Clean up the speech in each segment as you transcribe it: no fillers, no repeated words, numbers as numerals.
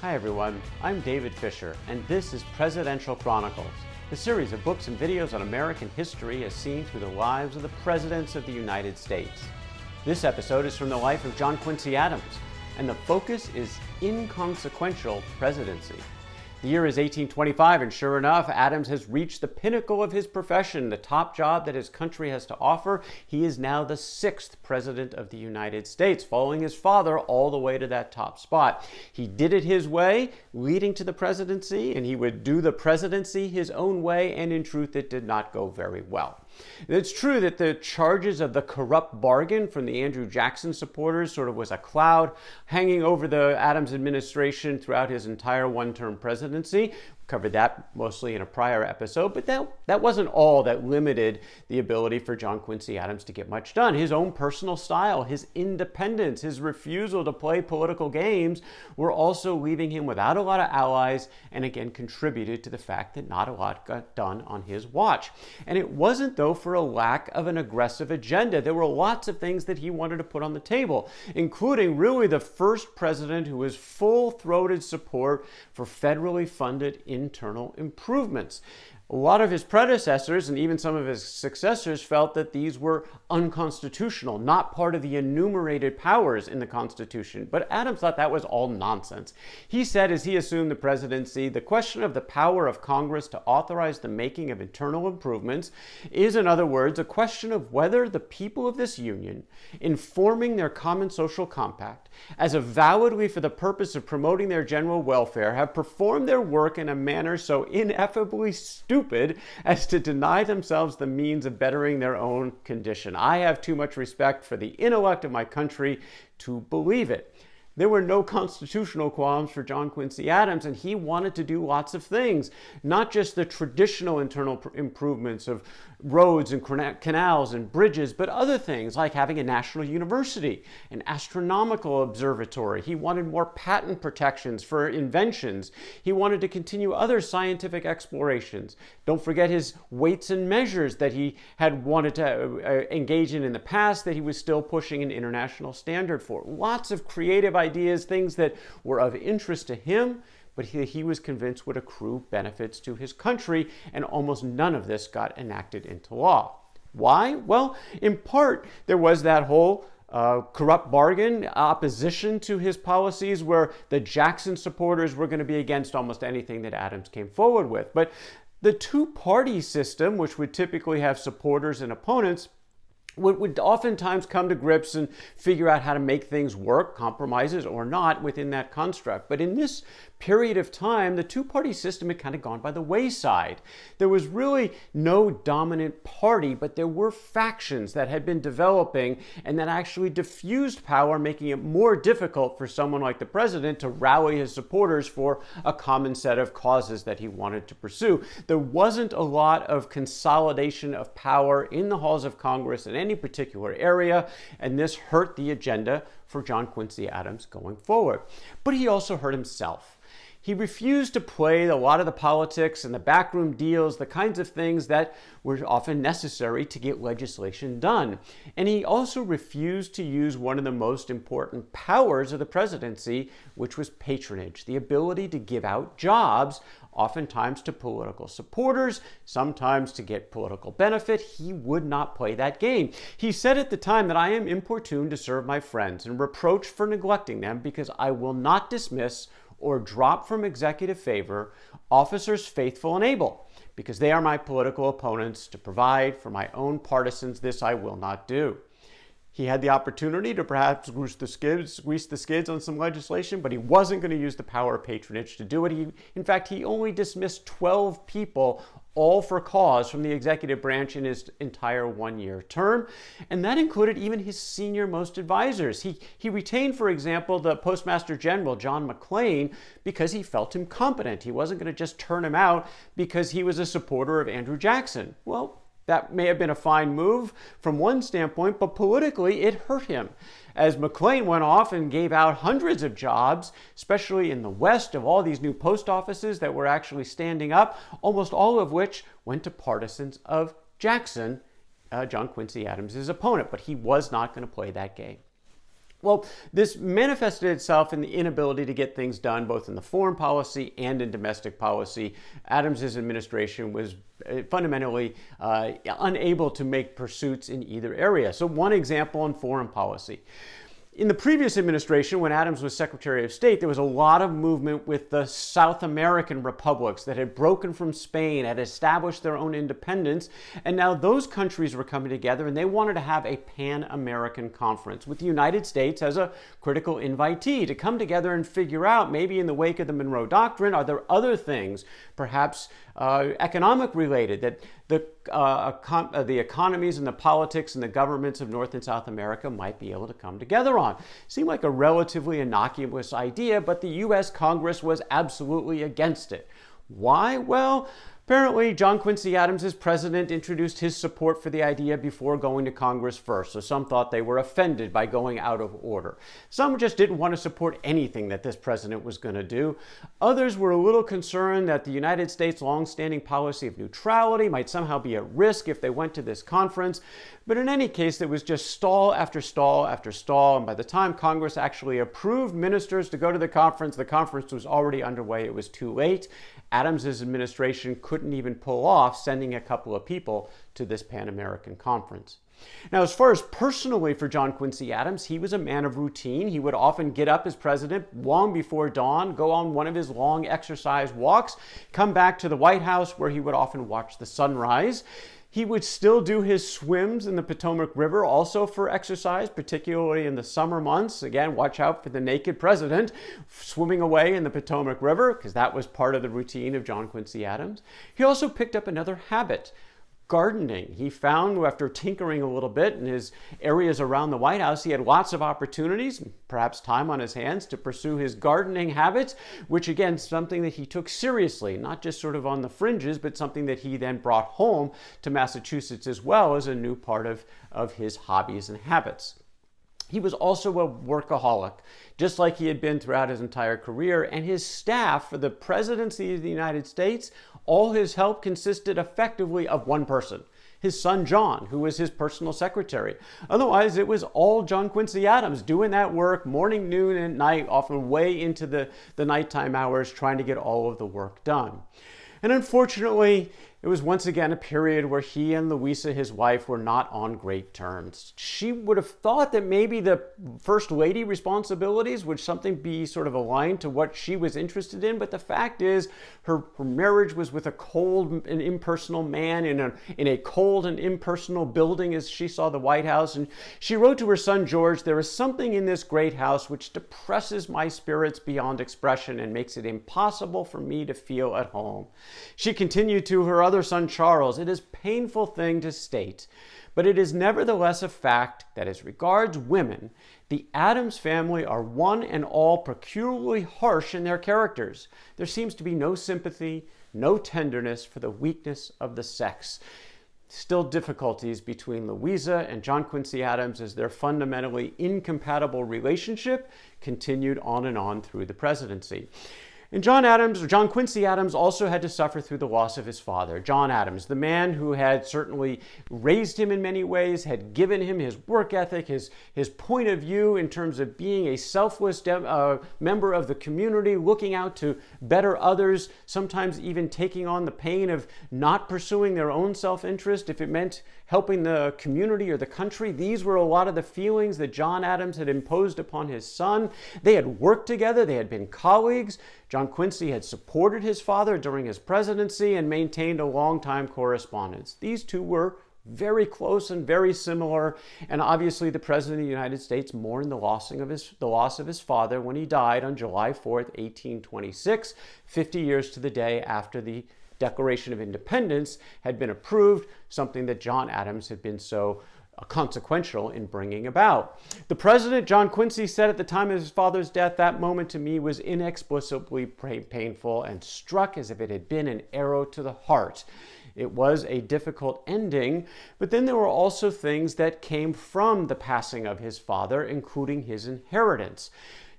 Hi everyone, I'm David Fisher, and this is Presidential Chronicles, the series of books and videos on American history as seen through the lives of the presidents of the United States. This episode is from the life of John Quincy Adams, and the focus is Inconsequential Presidency. The year is 1825, and sure enough, Adams has reached the pinnacle of his profession, the top job that his country has to offer. He is now the 6th President of the United States, following his father all the way to that top spot. He did it his way, leading to the presidency, and he would do the presidency his own way, and in truth, it did not go very well. It's true that the charges of the corrupt bargain from the Andrew Jackson supporters sort of was a cloud hanging over the Adams administration throughout his entire one-term presidency. Covered that mostly in a prior episode, but that wasn't all that limited the ability for John Quincy Adams to get much done. His own personal style, his independence, his refusal to play political games were also leaving him without a lot of allies, and again contributed to the fact that not a lot got done on his watch. And it wasn't, though, for a lack of an aggressive agenda. There were lots of things that he wanted to put on the table, including really the first president who was full-throated support for federally funded internal improvements. A lot of his predecessors and even some of his successors felt that these were unconstitutional, not part of the enumerated powers in the Constitution. But Adams thought that was all nonsense. He said, as he assumed the presidency, the question of the power of Congress to authorize the making of internal improvements is, in other words, a question of whether the people of this union, in forming their common social compact, as avowedly for the purpose of promoting their general welfare, have performed their work in a manner so ineffably stupid as to deny themselves the means of bettering their own condition. I have too much respect for the intellect of my country to believe it. There were no constitutional qualms for John Quincy Adams, and he wanted to do lots of things, not just the traditional internal improvements of roads and canals and bridges, but other things like having a national university, an astronomical observatory. He wanted more patent protections for inventions. He wanted to continue other scientific explorations. Don't forget his weights and measures that he had wanted to engage in the past that he was still pushing an international standard for. Lots of creative ideas, things that were of interest to him, but he was convinced would accrue benefits to his country, and almost none of this got enacted into law. Why? Well, in part, there was that whole corrupt bargain, opposition to his policies, where the Jackson supporters were going to be against almost anything that Adams came forward with. But the two-party system, which would typically have supporters and opponents, would oftentimes come to grips and figure out how to make things work, compromises or not, within that construct. But in this period of time, the two-party system had kind of gone by the wayside. There was really no dominant party, but there were factions that had been developing and that actually diffused power, making it more difficult for someone like the president to rally his supporters for a common set of causes that he wanted to pursue. There wasn't a lot of consolidation of power in the halls of Congress in any particular area, and this hurt the agenda for John Quincy Adams going forward. But he also hurt himself. He refused to play a lot of the politics and the backroom deals, the kinds of things that were often necessary to get legislation done. And he also refused to use one of the most important powers of the presidency, which was patronage, the ability to give out jobs, oftentimes to political supporters, sometimes to get political benefit. He would not play that game. He said at the time that I am importuned to serve my friends and reproached for neglecting them because I will not dismiss or drop from executive favor officers faithful and able, because they are my political opponents. To provide for my own partisans, this I will not do. He had the opportunity to perhaps grease the skids on some legislation, but he wasn't going to use the power of patronage to do it. In fact, he only dismissed 12 people, all for cause, from the executive branch in his entire one-year term. And that included even his senior-most advisors. He retained, for example, the Postmaster General, John McLean, because he felt him competent. He wasn't going to just turn him out because he was a supporter of Andrew Jackson. Well, that may have been a fine move from one standpoint, but politically it hurt him, as McLean went off and gave out hundreds of jobs, especially in the West, of all these new post offices that were actually standing up, almost all of which went to partisans of Jackson, John Quincy Adams' opponent. But he was not going to play that game. Well, this manifested itself in the inability to get things done, both in the foreign policy and in domestic policy. Adams's administration was fundamentally unable to make pursuits in either area. So one example in foreign policy. In the previous administration, when Adams was Secretary of State, there was a lot of movement with the South American republics that had broken from Spain, had established their own independence, and now those countries were coming together and they wanted to have a Pan-American conference with the United States as a critical invitee to come together and figure out, maybe in the wake of the Monroe Doctrine, are there other things, perhaps economic related, that the economies and the politics and the governments of North and South America might be able to come together on. Seemed like a relatively innocuous idea, but the U.S. Congress was absolutely against it. Why? Well, apparently, John Quincy Adams, as president, introduced his support for the idea before going to Congress first. So some thought they were offended by going out of order. Some just didn't want to support anything that this president was going to do. Others were a little concerned that the United States' longstanding policy of neutrality might somehow be at risk if they went to this conference. But in any case, there was just stall after stall after stall. And by the time Congress actually approved ministers to go to the conference was already underway. It was too late. Adams's administration couldn't even pull off sending a couple of people to this Pan-American conference. Now, as far as personally for John Quincy Adams, he was a man of routine. He would often get up as president long before dawn, go on one of his long exercise walks, come back to the White House where he would often watch the sunrise. He would still do his swims in the Potomac River, also for exercise, particularly in the summer months. Again, watch out for the naked president swimming away in the Potomac River, because that was part of the routine of John Quincy Adams. He also picked up another habit, gardening. He found, after tinkering a little bit in his areas around the White House, he had lots of opportunities, perhaps time on his hands, to pursue his gardening habits, which again, something that he took seriously, not just sort of on the fringes, but something that he then brought home to Massachusetts as well as a new part of his hobbies and habits. He was also a workaholic, just like he had been throughout his entire career, and his staff for the presidency of the United States, all his help consisted effectively of one person, his son John, who was his personal secretary. Otherwise, it was all John Quincy Adams doing that work morning, noon, and night, often way into the nighttime hours, trying to get all of the work done. And unfortunately, it was once again a period where he and Louisa, his wife, were not on great terms. She would have thought that maybe the First Lady responsibilities would something be sort of aligned to what she was interested in, but the fact is her marriage was with a cold and impersonal man in a cold and impersonal building as she saw the White House. And she wrote to her son George, "There is something in this great house which depresses my spirits beyond expression and makes it impossible for me to feel at home." She continued to her other son Charles, "It is a painful thing to state, but it is nevertheless a fact that as regards women, the Adams family are one and all peculiarly harsh in their characters. There seems to be no sympathy, no tenderness for the weakness of the sex." Still difficulties between Louisa and John Quincy Adams as their fundamentally incompatible relationship continued on and on through the presidency. And John Quincy Adams also had to suffer through the loss of his father, John Adams, the man who had certainly raised him in many ways, had given him his work ethic, his point of view in terms of being a selfless member of the community, looking out to better others, sometimes even taking on the pain of not pursuing their own self-interest if it meant helping the community or the country. These were a lot of the feelings that John Adams had imposed upon his son. They had worked together, they had been colleagues. John Quincy had supported his father during his presidency and maintained a long-time correspondence. These two were very close and very similar, and obviously the President of the United States mourned the loss of his father when he died on July 4th, 1826, 50 years to the day after the Declaration of Independence had been approved, something that John Adams had been so consequential in bringing about. The president, John Quincy, said at the time of his father's death, "That moment to me was inexplicably painful and struck as if it had been an arrow to the heart." It was a difficult ending, but then there were also things that came from the passing of his father, including his inheritance.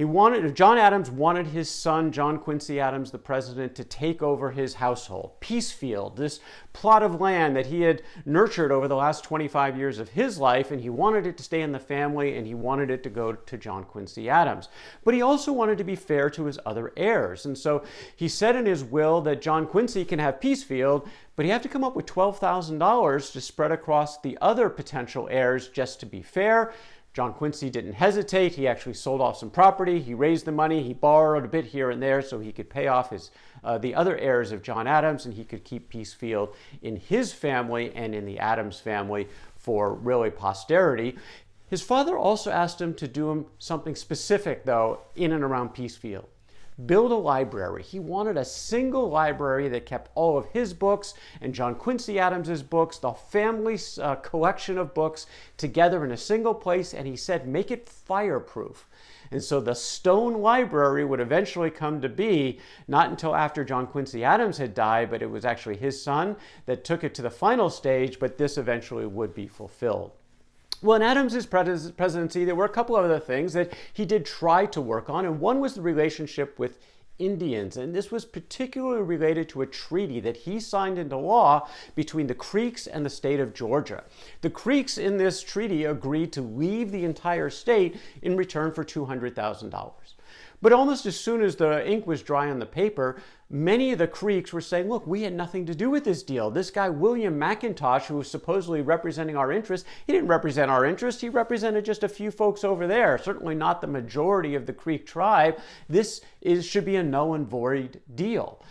John Adams wanted his son, John Quincy Adams, the president, to take over his household. Peacefield, this plot of land that he had nurtured over the last 25 years of his life, and he wanted it to stay in the family, and he wanted it to go to John Quincy Adams. But he also wanted to be fair to his other heirs. And so he said in his will that John Quincy can have Peacefield, but he had to come up with $12,000 to spread across the other potential heirs just to be fair. John Quincy didn't hesitate. He actually sold off some property. He raised the money. He borrowed a bit here and there so he could pay off the other heirs of John Adams, and he could keep Peacefield in his family and in the Adams family for really posterity. His father also asked him to do something specific, though, in and around Peacefield. Build a library. He wanted a single library that kept all of his books and John Quincy Adams's books, the family's collection of books, together in a single place, and he said, make it fireproof. And so the stone library would eventually come to be, not until after John Quincy Adams had died, but it was actually his son that took it to the final stage, but this eventually would be fulfilled. Well, in Adams's presidency, there were a couple of other things that he did try to work on, and one was the relationship with Indians. And this was particularly related to a treaty that he signed into law between the Creeks and the state of Georgia. The Creeks in this treaty agreed to leave the entire state in return for $200,000. But almost as soon as the ink was dry on the paper, many of the Creeks were saying, look, we had nothing to do with this deal. This guy, William McIntosh, who was supposedly representing our interests, he didn't represent our interests. He represented just a few folks over there, certainly not the majority of the Creek tribe. This should be a null and void deal.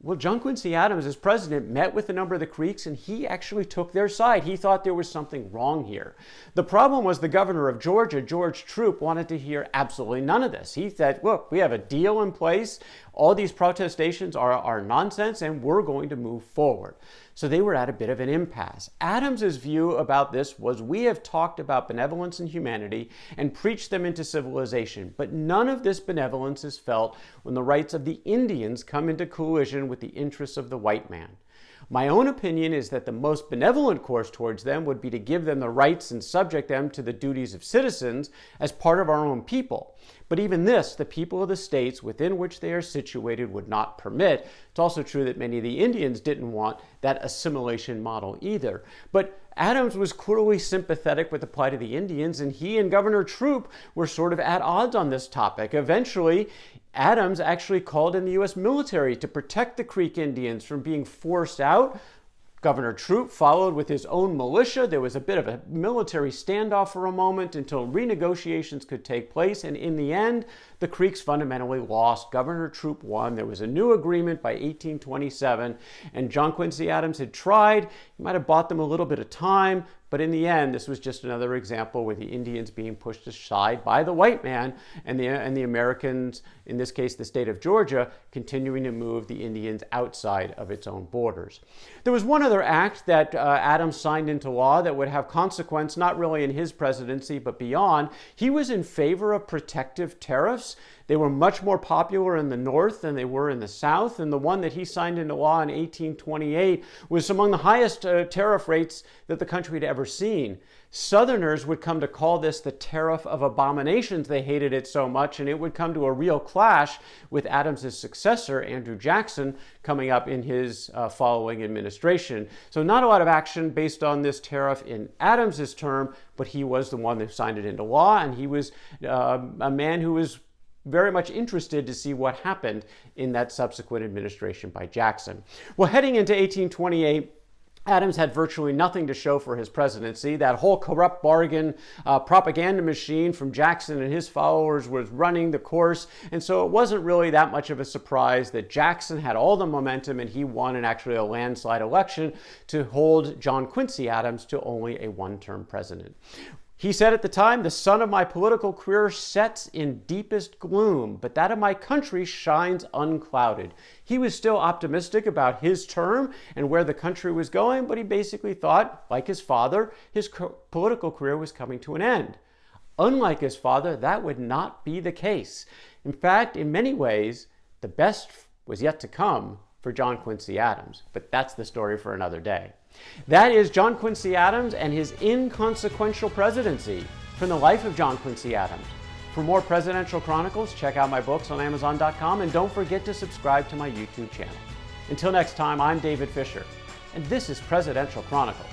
Well, John Quincy Adams, as president, met with a number of the Creeks, and he actually took their side. He thought there was something wrong here. The problem was the governor of Georgia, George Troup, wanted to hear absolutely none of this. He said, look, we have a deal in place. All these protestations are nonsense, and we're going to move forward. So they were at a bit of an impasse. Adams's view about this was, we have talked about benevolence and humanity and preached them into civilization, but none of this benevolence is felt when the rights of the Indians come into collision with the interests of the white man. My own opinion is that the most benevolent course towards them would be to give them the rights and subject them to the duties of citizens as part of our own people. But even this, the people of the states within which they are situated would not permit. It's also true that many of the Indians didn't want that assimilation model either. But Adams was clearly sympathetic with the plight of the Indians, and he and Governor Troup were sort of at odds on this topic. Eventually, Adams actually called in the U.S. military to protect the Creek Indians from being forced out. Governor Troup followed with his own militia. There was a bit of a military standoff for a moment until renegotiations could take place. And in the end, the Creeks fundamentally lost. Governor Troup won. There was a new agreement by 1827. And John Quincy Adams had tried. He might have bought them a little bit of time. But in the end, this was just another example where the Indians being pushed aside by the white man and the Americans, in this case the state of Georgia, continuing to move the Indians outside of its own borders. There was one other act that Adams signed into law that would have consequence, not really in his presidency, but beyond. He was in favor of protective tariffs. They were much more popular in the North than they were in the South, and the one that he signed into law in 1828 was among the highest tariff rates that the country had ever seen. Southerners would come to call this the Tariff of Abominations. They hated it so much, and it would come to a real clash with Adams's successor, Andrew Jackson, coming up in his following administration. So not a lot of action based on this tariff in Adams's term, but he was the one that signed it into law, and he was a man who was very much interested to see what happened in that subsequent administration by Jackson. Well, heading into 1828, Adams had virtually nothing to show for his presidency. That whole corrupt bargain propaganda machine from Jackson and his followers was running the course, and so it wasn't really that much of a surprise that Jackson had all the momentum and he won in actually a landslide election to hold John Quincy Adams to only a one-term president. He said at the time, "The sun of my political career sets in deepest gloom, but that of my country shines unclouded." He was still optimistic about his term and where the country was going, but he basically thought, like his father, his political career was coming to an end. Unlike his father, that would not be the case. In fact, in many ways, the best was yet to come for John Quincy Adams, but that's the story for another day. That is John Quincy Adams and his inconsequential presidency from the life of John Quincy Adams. For more Presidential Chronicles, check out my books on Amazon.com, and don't forget to subscribe to my YouTube channel. Until next time, I'm David Fisher, and this is Presidential Chronicles.